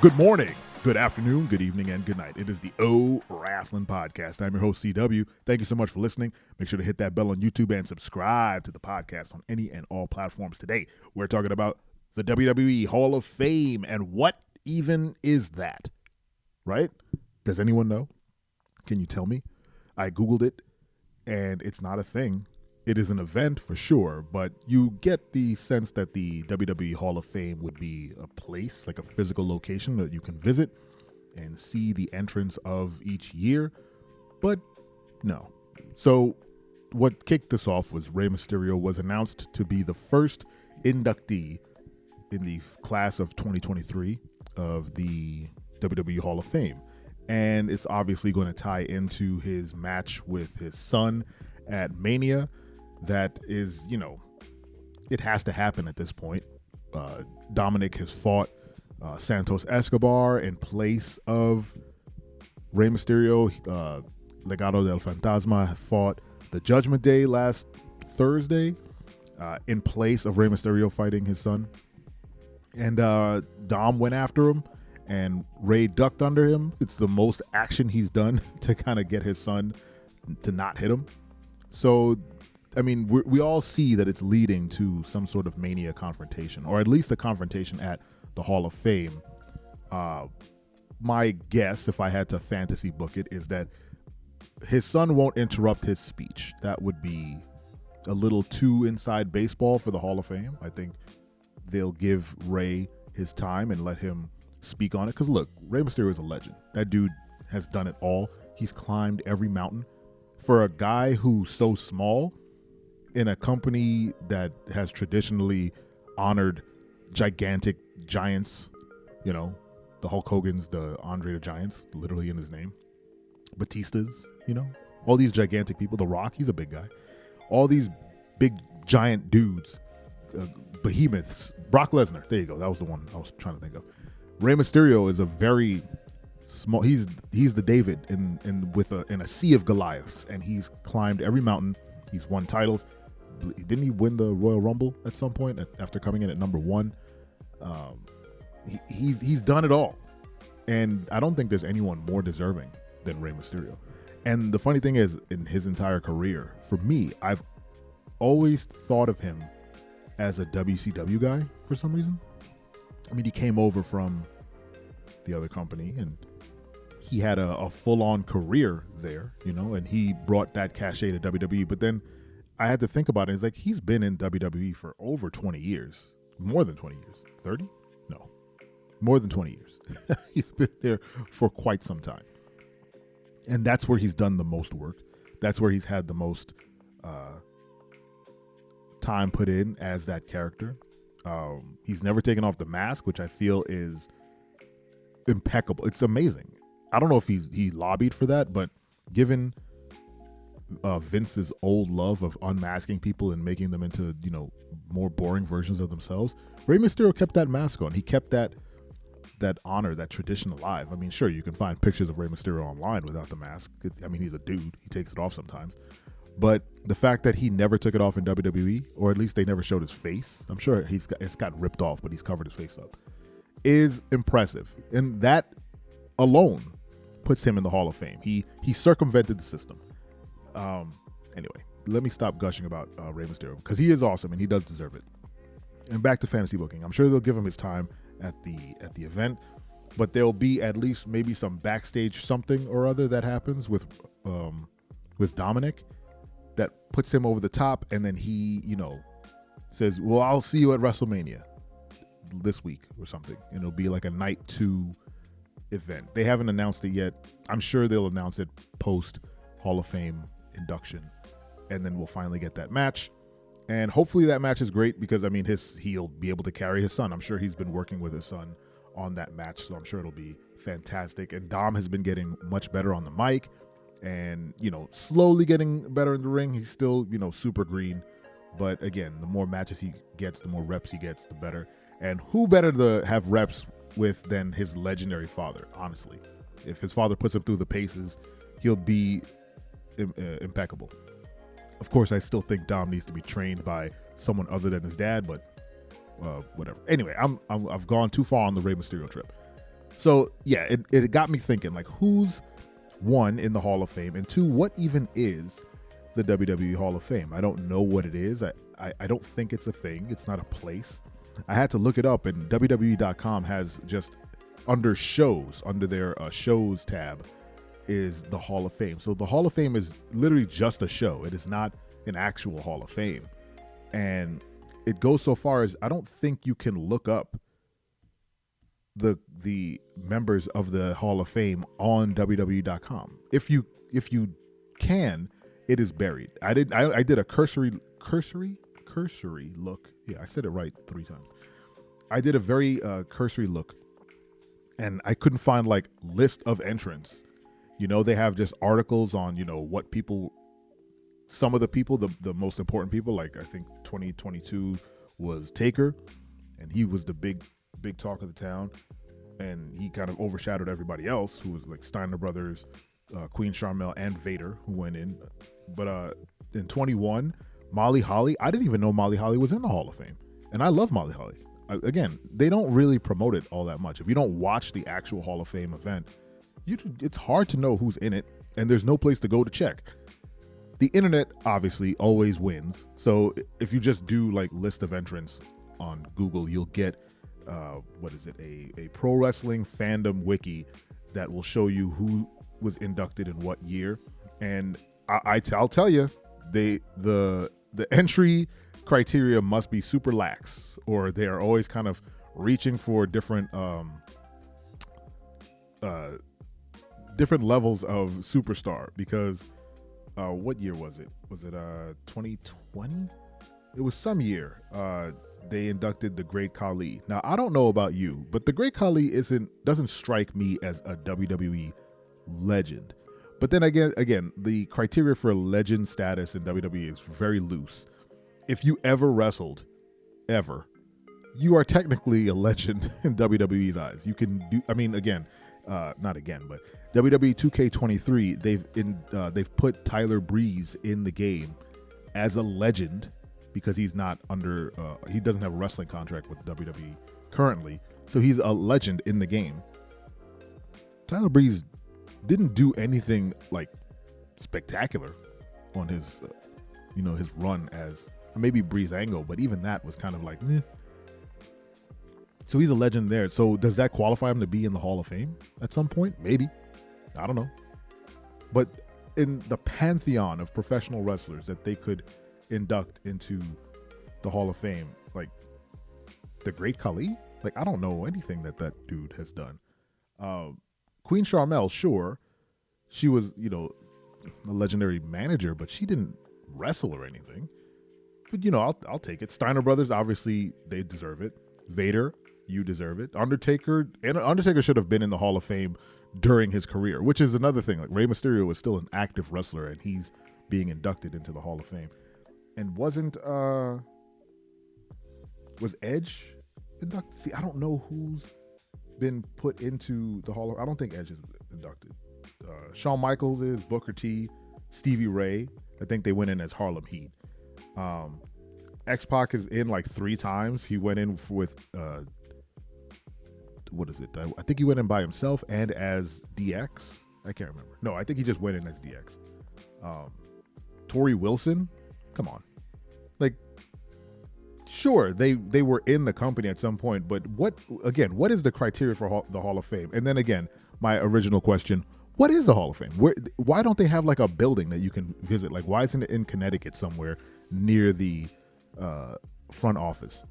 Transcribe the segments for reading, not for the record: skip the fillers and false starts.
Good morning, good afternoon, good evening, and good night. It is the O Wrestling Podcast. I'm your host, CW. Thank you so much for listening. Make sure to hit that bell on YouTube and subscribe to the podcast on any and all platforms. Today, we're talking about the WWE Hall of Fame and what even is that, right? Does anyone know? Can you tell me? I Googled it, and it's not a thing. It is an event for sure, but you get the sense that the WWE Hall of Fame would be a place, like a physical location that you can visit and see the entrance of each year, but no. So what kicked this off was Rey Mysterio was announced to be the first inductee in the class of 2023 of the WWE Hall of Fame. And it's obviously going to tie into his match with his son at Mania. That is, it has to happen at this point. Dominic has fought Santos Escobar in place of Rey Mysterio. Legado del Fantasma fought the Judgment Day last Thursday in place of Rey Mysterio fighting his son. And Dom went after him, and Rey ducked under him. It's the most action he's done to kind of get his son to not hit him. So, I mean, we all see that it's leading to some sort of Mania confrontation, or at least a confrontation at the Hall of Fame. My guess, if I had to fantasy book it, is that his son won't interrupt his speech. That would be a little too inside baseball for the Hall of Fame. I think they'll give Rey his time and let him speak on it. Because look, Rey Mysterio is a legend. That dude has done it all. He's climbed every mountain. For a guy who's so small, in a company that has traditionally honored gigantic giants, the Hulk Hogan's, the Andre the Giants, literally in his name, Batista's, all these gigantic people, The Rock, he's a big guy, all these big giant dudes, behemoths, Brock Lesnar, there you go, that was the one I was trying to think of. Rey Mysterio is a very small, he's the David in a sea of Goliaths, and he's climbed every mountain, he's won titles. Didn't he win the Royal Rumble at some point after coming in at number one? He's done it all. And I don't think there's anyone more deserving than Rey Mysterio. And the funny thing is, in his entire career, for me, I've always thought of him as a WCW guy for some reason. I mean, he came over from the other company and he had a full-on career there, and he brought that cachet to WWE. But then I had to think about it. It's like he's been in WWE for over 20 years, more than 20 years, 30? No, more than 20 years. He's been there for quite some time. And that's where he's done the most work. That's where he's had the most time put in as that character. He's never taken off the mask, which I feel is impeccable. It's amazing. I don't know if he lobbied for that, but given Vince's old love of unmasking people and making them into, more boring versions of themselves, Rey Mysterio kept that mask on. He kept that honor, that tradition alive. I mean, sure, you can find pictures of Rey Mysterio online without the mask. I mean, he's a dude. He takes it off sometimes. But the fact that he never took it off in WWE, or at least they never showed his face, I'm sure it's got ripped off, but he's covered his face up, is impressive. And that alone puts him in the Hall of Fame. He circumvented the system. Anyway, let me stop gushing about Rey Mysterio because he is awesome and he does deserve it. And back to fantasy booking. I'm sure they'll give him his time at the event, but there'll be at least maybe some backstage something or other that happens with Dominic that puts him over the top, and then he, says, "Well, I'll see you at WrestleMania this week" or something, and it'll be like a night 2 event. They haven't announced it yet. I'm sure they'll announce it post Hall of Fame induction, and then we'll finally get that match. And hopefully that match is great because, I mean, he'll be able to carry his son. I'm sure he's been working with his son on that match, so I'm sure it'll be fantastic. And Dom has been getting much better on the mic and, slowly getting better in the ring. He's still, super green. But again, the more matches he gets, the more reps he gets, the better. And who better to have reps with than his legendary father, honestly. If his father puts him through the paces, he'll be impeccable. Of course, I still think Dom needs to be trained by someone other than his dad, but whatever. Anyway, I've gone too far on the Rey Mysterio trip. So yeah, it got me thinking, like, who's one in the Hall of Fame, and two, what even is the WWE Hall of Fame? I don't know what it is. I don't think it's a thing. It's not a place. I had to look it up, and WWE.com has just under shows, under their shows tab, is the Hall of Fame. So the Hall of Fame is literally just a show. It is not an actual Hall of Fame. And it goes so far as I don't think you can look up the members of the Hall of Fame on WWE.com. If you can, it is buried. I did a cursory look. Yeah, I said it right 3 times. I did a very cursory look, and I couldn't find like list of entrants. You know, they have just articles on, you know, what people, some of the people, the most important people, like I think 2022 was Taker, and he was the big talk of the town, and he kind of overshadowed everybody else who was like Steiner Brothers, Queen Sharmell, and Vader, who went in. But in 21, Molly Holly, I didn't even know Molly Holly was in the Hall of Fame, and I love Molly Holly. Again, they don't really promote it all that much. If you don't watch the actual Hall of Fame event, it's hard to know who's in it, and there's no place to go to check. The internet obviously always wins, so if you just do like list of entrants on Google, you'll get a pro wrestling fandom wiki that will show you who was inducted in what year. And I'll tell you, the entry criteria must be super lax, or they are always kind of reaching for different levels of superstar. Because what year was it? Was it 2020? It was some year. They inducted the Great Khali. Now, I don't know about you, but the Great Khali doesn't strike me as a WWE legend. But then again, the criteria for legend status in WWE is very loose. If you ever wrestled, ever, you are technically a legend in WWE's eyes. You can do, I mean, again, not again, but WWE 2K23, they've put Tyler Breeze in the game as a legend, because he's not under, he doesn't have a wrestling contract with WWE currently, so he's a legend in the game. Tyler Breeze didn't do anything like spectacular on his, his run as maybe Breezango, but even that was kind of like, meh. So he's a legend there. So does that qualify him to be in the Hall of Fame at some point? Maybe. I don't know. But in the pantheon of professional wrestlers that they could induct into the Hall of Fame, like the Great Khali, like I don't know anything that dude has done. Queen Sharmell, sure, she was, a legendary manager, but she didn't wrestle or anything. But I'll take it. Steiner Brothers, obviously they deserve it. Vader, you deserve it. Undertaker should have been in the Hall of Fame during his career, which is another thing. Like Rey Mysterio was still an active wrestler, and he's being inducted into the Hall of Fame. And was Edge inducted? See, I don't know who's been put into the Hall of Fame. I don't think Edge is inducted. Shawn Michaels is, Booker T, Stevie Ray. I think they went in as Harlem Heat. X-Pac is in like 3 times. He went in with what is it? I think he went in by himself and as DX. I can't remember. No, I think he just went in as DX. Tori Wilson, come on. Like, sure, they were in the company at some point, but what is the criteria for the Hall of Fame? And then again, my original question, what is the Hall of Fame? Why don't they have like a building that you can visit? Like, why isn't it in Connecticut somewhere near the front office?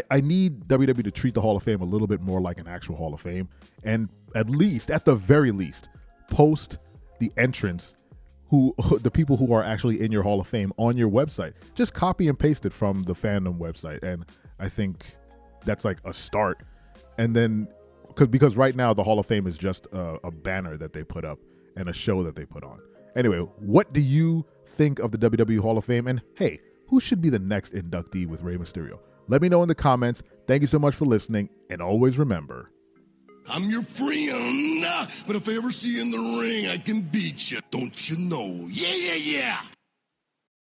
I need WWE to treat the Hall of Fame a little bit more like an actual Hall of Fame, and at the very least, post the entrants, the people who are actually in your Hall of Fame on your website. Just copy and paste it from the fandom website, and I think that's like a start. And then, because right now the Hall of Fame is just a banner that they put up and a show that they put on. Anyway, what do you think of the WWE Hall of Fame? And hey, who should be the next inductee with Rey Mysterio? Let me know in the comments. Thank you so much for listening, and always remember, I'm your friend, but if I ever see you in the ring, I can beat you. Don't you know? Yeah, yeah, yeah.